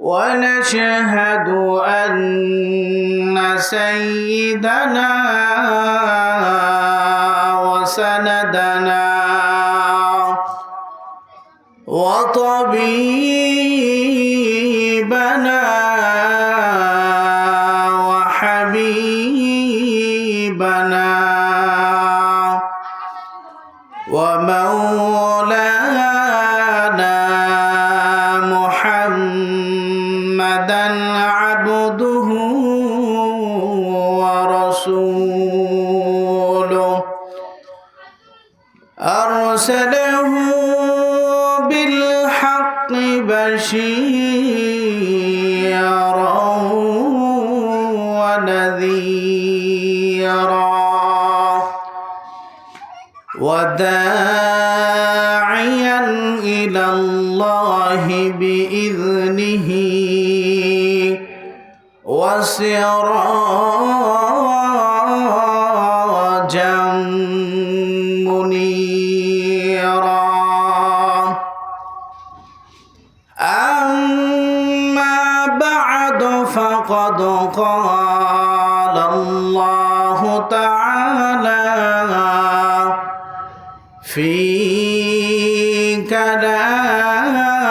ونشهد أن سيدنا وسندنا وطبيبنا وحبيبنا ومولانا محمدا عبده ورسوله أرسله بالحق بشيرا ونذيرا وداعيا إلى الله بإذنه وسراجا منيرا أما بعد فقد قال الله تعالى في كلامه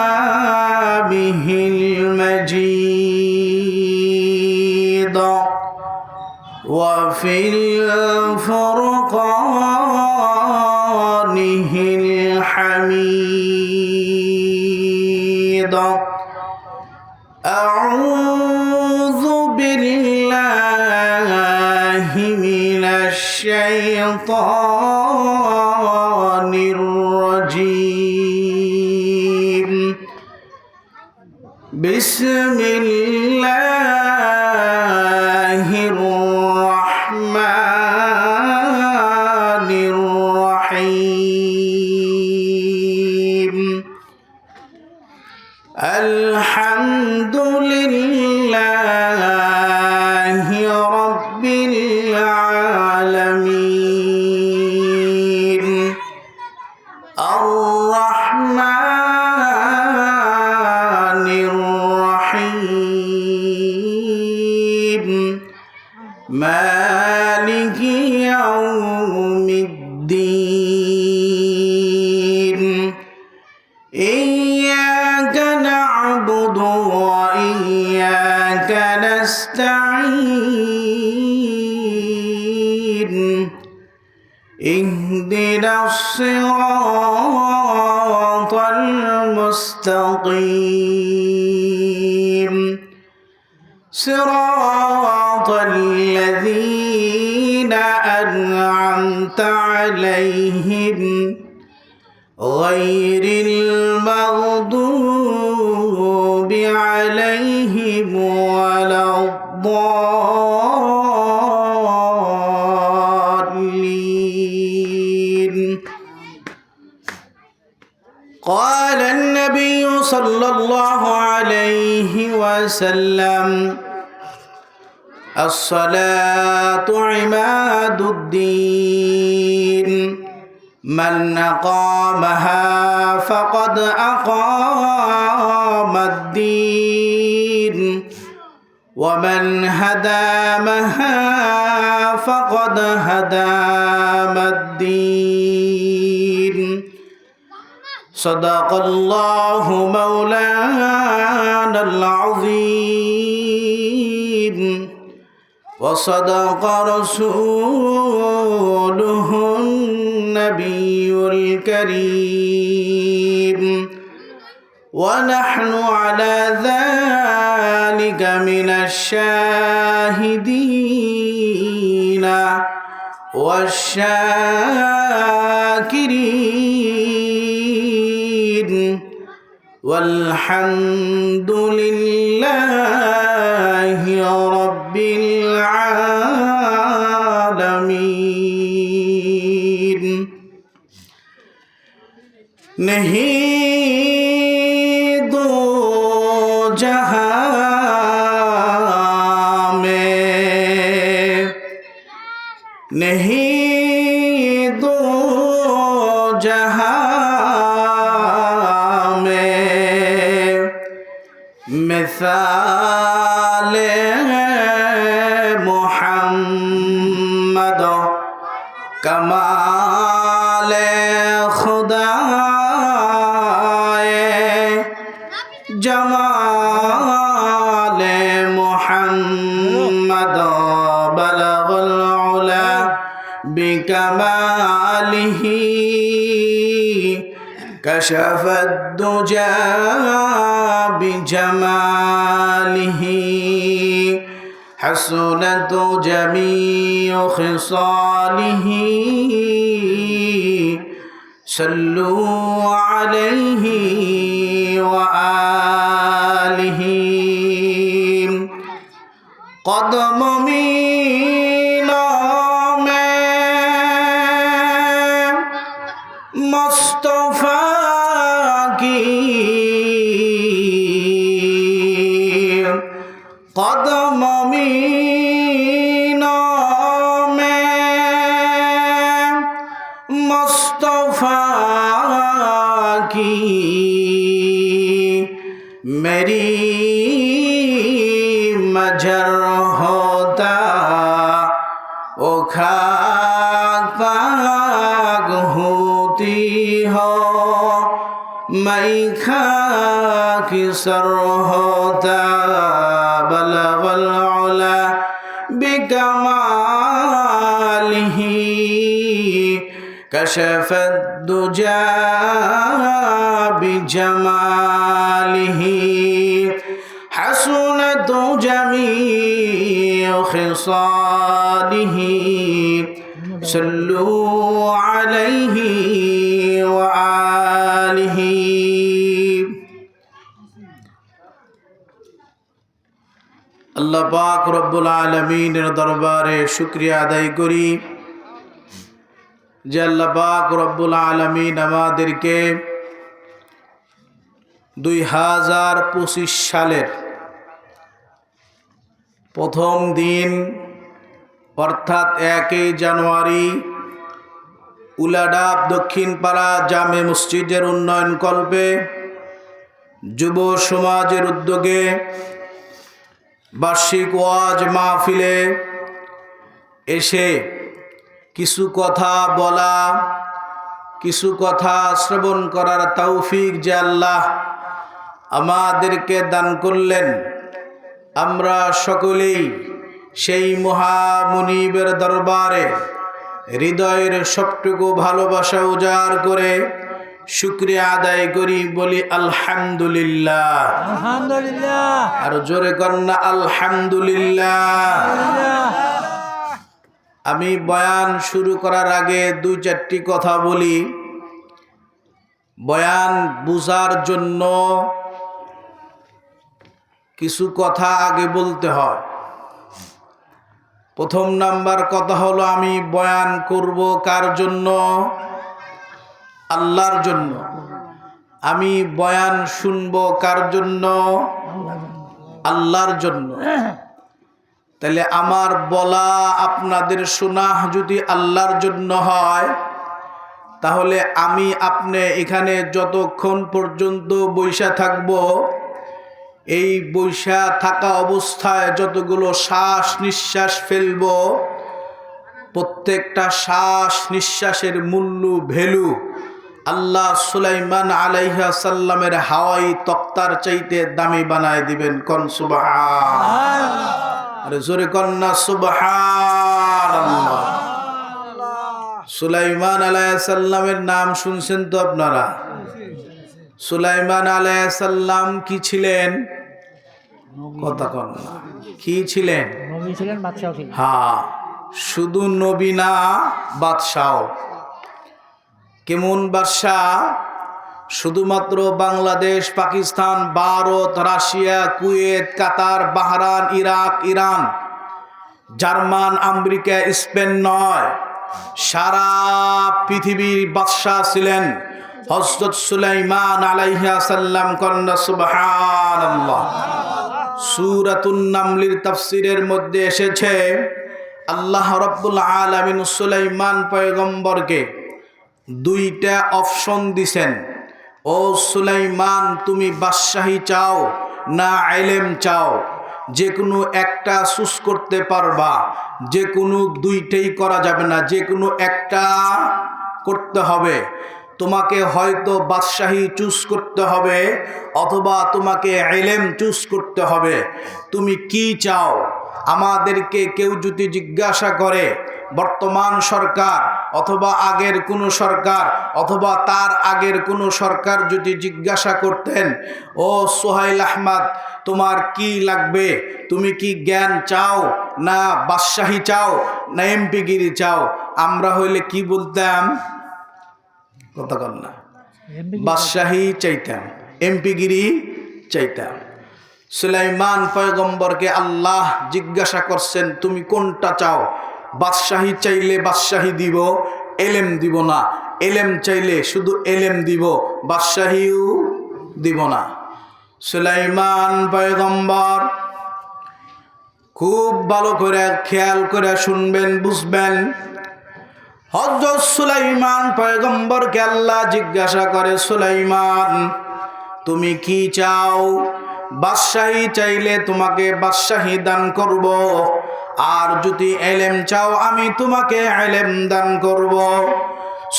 المجيد وفي فرقانه الحميد أعوذ بالله من الشيطان الرجيم بسم الله الرحمن الرحيم الحمد لله رب العالمين الرحمن الرحيم مالك يوم الدين إياك نعبد وإياك نستعين اهدنا الصراط المستقيم صراط الذين أنعمت عليهم غير المغضوب عليهم ولا الضالين قال النبي صلى الله عليه وسلم الصلاة عماد الدين من أقامها فقد أقام الدين ومن هدامها فقد هدام الدين صدق الله مولانا العظيم وصدق رسوله النبي الكريم ونحن على ذلك من الشاهدين والشاكرين والحمد لله رب العالمين नहीं दो जहां में नहीं दो जहां में मैं مثال محمد کمال خدا جمال محمد بلغ العلا بكماله كشف الدجى بجماله حسنت جميع خصاله صلوا عليه وآله قدم मीना में मुस्तफा की कदम मीना में मुस्तफा की मेरी मजर होता ओ खाक पाक होती हो मैं खाक सर होता बलगल उला बिकमालिही कशफत दुजा बिजमालिही हसनत जमीअ खिसालिही सल्लू अलैहि व आलिहि। আল্লাহ পাক রব্বুল আলামিনের দরবারে শুকরিয়া আদায় করি যে আল্লাহ পাক রব্বুল আলামিন আমাদেরকে 2025 সালের প্রথম দিন অর্থাৎ 1 জানুয়ারি উলাডাব দক্ষিণপাড়া জামে মসজিদের উন্নয়ন কল্পে যুব সমাজের উদ্যোগে বার্ষিক ওয়াজ মাহফিলে এসে কিছু কথা বলা, কিছু কথা শ্রবণ করার তৌফিক যে আল্লাহ আমাদেরকে দান করলেন, আমরা সকলেই সেই মহামুনিবের দরবারে হৃদয়ের সবটুকু ভালোবাসা উজাড় করে শুকরিয়া আদায় করি, বলি আলহামদুলিল্লাহ। আলহামদুলিল্লাহ। আর জোরে কন্যা আলহামদুলিল্লাহ। আমি বয়ান শুরু করার আগে 2-4টি কথা বলি। বয়ান বুঝার জন্য কিছু কথা আগে বলতে হয়। প্রথম নাম্বার কথা হলো, আমি বয়ান করব কার জন্য? আল্লাহর জন্য। আমি বয়ান শুনব কার জন্য? আল্লাহর জন্য। তাহলে আমার বলা আপনাদের শোনা যদি আল্লাহর জন্য হয়, তাহলে আমি আপনি এখানে যতক্ষণ পর্যন্ত বৈশা থাকব, এই বৈশা থাকা অবস্থায় যতগুলো শ্বাস নিঃশ্বাস ফেলব, প্রত্যেকটা শ্বাস নিঃশ্বাসের মূল্য ভ্যালু আল্লাহ সুলাইমান আলাইহিস সালামের হাওয়াই তক্তার চাইতে দামি বানায় দিবেন। কোন সুবহানাল্লাহ। আরে জোরে কন্না সুবহানাল্লাহ। সুলাইমান আলাইহিস সালামের নাম শুনছেন তো আপনারা? সুলাইমান আলাইহিস সালাম কি ছিলেন? কথা কন না, কি ছিলেন? নবী ছিলেন, বাদশাহ ছিলেন। হ্যাঁ, শুধু নবী না, বাদশাহ। কেমন বাদশাহ? শুধুমাত্র Bangladesh, Pakistan, Bharat, Russia, Kuwait, Qatar, Bahrain, Iraq, Iran, German, America, Spain নয়, সারা পৃথিবীর বাদশাহ ছিলেন হযরত সুলাইমান আলাইহিস সালাম। কন্না সুবহানাল্লাহ। সূরাতুন নামলির তাফসীরের মধ্যে এসেছে, আল্লাহ রাব্বুল আলামিন সুলাইমান পয়গম্বরকে 2টা অপশন দিছেন। ও সুলাইমান, তুমি বাদশাহী চাও না ইলম চাও, যে কোনো একটা চুজ করতে পারবা, যে কোনো দুইটাই করা যাবে না, যে কোনো একটা করতে হবে। তোমাকে হয়তো বাদশাহী চুজ করতে হবে অথবা তোমাকে ইলম চুজ করতে হবে। তুমি কি চাও? আমাদেরকে কেউ যদি জিজ্ঞাসা করে, বর্তমান সরকার অথবা আগের কোনো সরকার অথবা তার আগের কোনো সরকার যদি জিজ্ঞাসা করতেন, ও সোহাইল আহমদ তোমার কি লাগবে, তুমি কি জ্ঞান চাও না বাদশাহী চাও না এমপিগিরি চাও, আমরা হইলে কি বলতাম? কথা বল না, বাদশাহী চাইতাম, এমপিগিরি চাইতাম। সুলাইমান পয়গম্বরকে আল্লাহ জিজ্ঞাসা করছেন তুমি কোনটা চাও? বাদশাহী চাইলে বাদশাহী দিব, এলেম দিব না। এলেম চাইলে শুধু এলেম দিব, বাদশাহীও দিব না। সুলাইমান পয়গম্বর খুব ভালো করে খেয়াল করে শুনবেন, বুঝবেন। হযরত সুলাইমান পয়গম্বরকে আল্লাহ জিজ্ঞাসা করে, সুলাইমান তুমি কি চাও? বাদশাহী চাইলে তোমাকে বাদশাহী দান করব, আর যদি ইলম চাও আমি তোমাকে ইলম দান করব।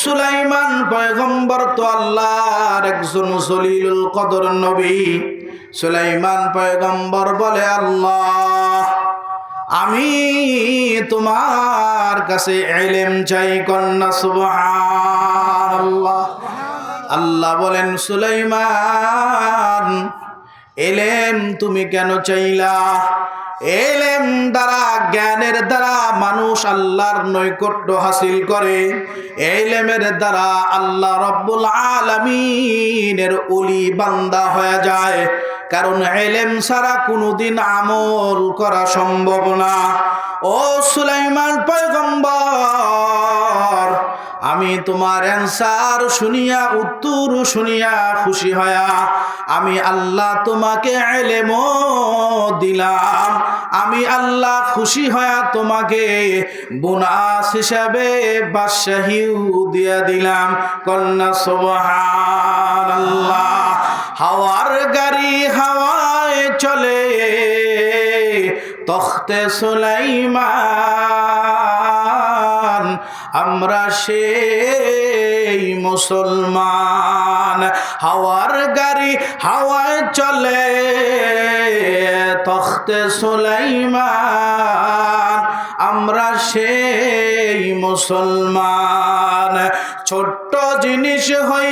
সুলাইমান পয়গম্বর তো আল্লাহর একজন জলিলুল কদর নবী। সুলাইমান পয়গম্বর বলে, আল্লাহ আমি তোমার কাছে ইলম চাই, কন্যা সুবহানাল্লাহ। আল্লাহ বলেন, সুলাইমান ইলম তুমি কেন চাইলা? ইলম দ্বারা, জ্ঞানের দ্বারা মানুষ আল্লাহর নৈকট্য হাসিল করে। ইলমের দ্বারা আল্লাহ রাব্বুল আলামিনের ওলি বান্দা হয়ে যায়। কারণ ইলম ছাড়া কোনোদিন আমল করা সম্ভব না। ও সুলাইমান পয়গম্বর, আমি তোমার অ্যান্সার শুনিয়া, উত্তর শুনিয়া খুশি হয়া আমি আল্লাহ তোমাকে ইলমও দিলাম। আমি আল্লাহ খুশি হয়া তোমাকে বোনাস হিসাবে বাদশাহীও দিয়া দিলাম। কন্যা সুবহানাল্লাহ। হাওয়ার গাড়ি হাওয়ায় চলে, তখতে সুলাইমান আমরা সেই মুসলমান। হাওয়ার গাড়ি হাওয়ায় চলে, তখতে সুলাইমান আমরা সেই মুসলমান। ছোট্ট জিনিস হই